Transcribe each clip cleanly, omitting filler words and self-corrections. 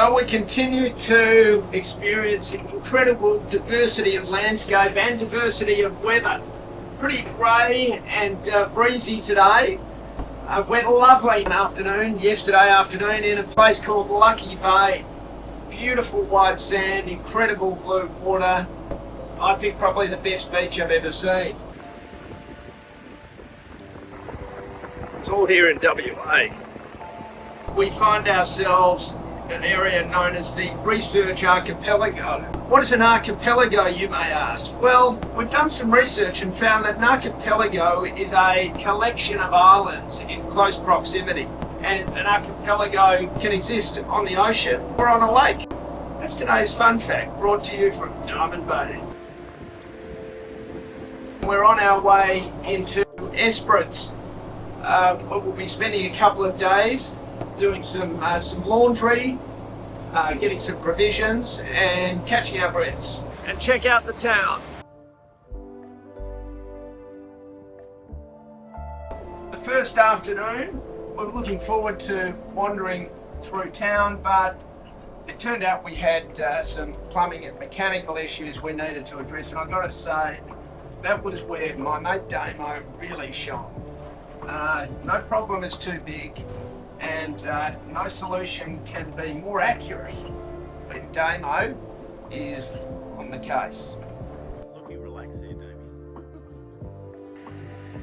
Well, we continue to experience incredible diversity of landscape and diversity of weather. Pretty grey and breezy today. Went lovely afternoon, yesterday afternoon, in a place called Lucky Bay. Beautiful white sand, incredible blue water. I think probably the best beach I've ever seen. It's all here in WA. We find ourselves in an area known as the Research Archipelago. What is an archipelago, you may ask? Well, we've done some research and found that an archipelago is a collection of islands in close proximity. And an archipelago can exist on the ocean or on a lake. That's today's fun fact, brought to you from Diamond Bay. We're on our way into Esperance. We'll be spending a couple of days doing some laundry, getting some provisions and catching our breaths. And check out the town. The first afternoon, we're looking forward to wandering through town, but it turned out we had some plumbing and mechanical issues we needed to address, and I've got to say, that was where my mate Damo really shone. No problem is too big, and no solution can be more accurate when Damo is on the case. Look, you relax there, Damien.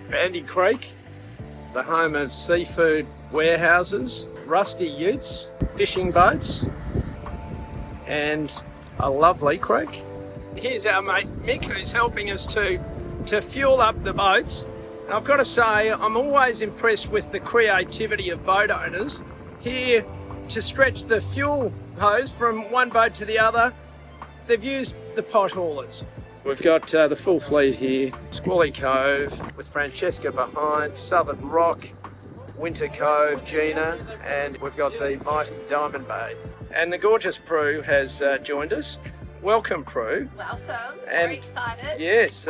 Bandy Creek, the home of seafood warehouses, rusty utes, fishing boats, and a lovely creek. Here's our mate Mick, who's helping us to fuel up the boats. And I've got to say, I'm always impressed with the creativity of boat owners. Here, to stretch the fuel hose from one boat to the other, they've used the pot haulers. We've got the full fleet here. Squally Cove with Francesca behind, Southern Rock, Winter Cove, Gina, and we've got the mighty Diamond Bay. And the gorgeous Prue has joined us. Welcome, Prue. Welcome. And very excited. Yes,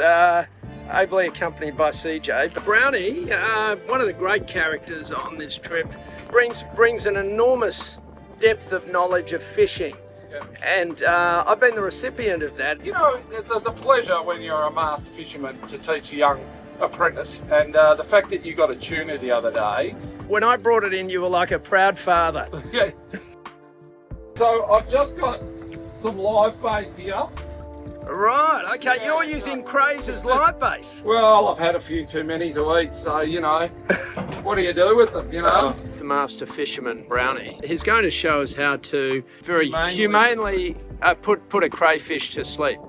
ably accompanied by CJ. But Brownie, one of the great characters on this trip, brings an enormous depth of knowledge of fishing. Yeah. And I've been the recipient of that. You know, the pleasure when you're a master fisherman to teach a young apprentice, and the fact that you got a tuna the other day. When I brought it in, you were like a proud father. Yeah. So I've just got some live bait here. Right, okay, you're using crays as live bait. Well, I've had a few too many to eat, so, you know, what do you do with them, you know? The master fisherman, Brownie, he's going to show us how to very humanely put a crayfish to sleep.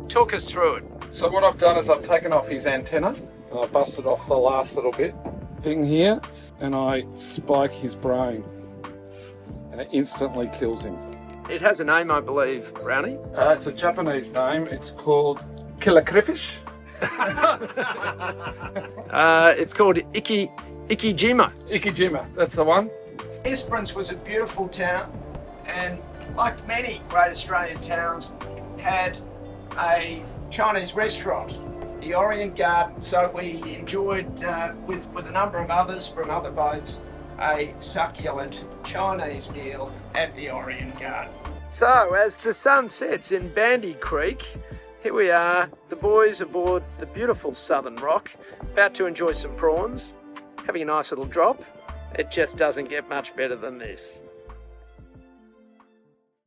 Talk us through it. So what I've done is I've taken off his antenna, and I busted off the last little bit thing here, and I spike his brain, and it instantly kills him. It has a name, I believe, Brownie. It's a Japanese name. It's called killer crayfish. It's called Ikijima. Ikijima, that's the one. Esperance was a beautiful town, and like many great Australian towns, had a Chinese restaurant, the Orient Garden. So we enjoyed, with a number of others from other boats, a succulent Chinese meal at the Orient Garden. So as the sun sets in Bandy Creek, here we are, the boys aboard the beautiful Southern Rock, about to enjoy some prawns, having a nice little drop. It just doesn't get much better than this.